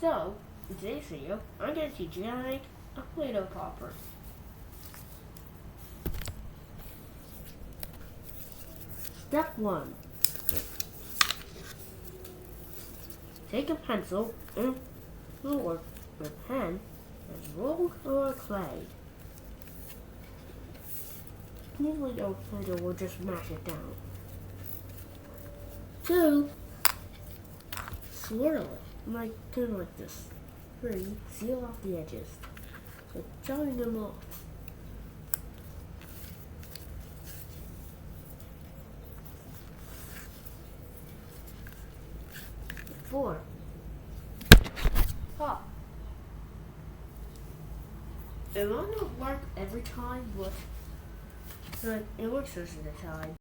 So, in today's video, I'm going to teach you how to make a play-doh popper. Step 1. Take a pencil or a pen and roll over clay. Usually the play-doh will just mash it down. 2. Swirl it, kind of like this. 3. Seal off the edges. So join them off. 4. Pop. It might not work every time, but it works most of the time.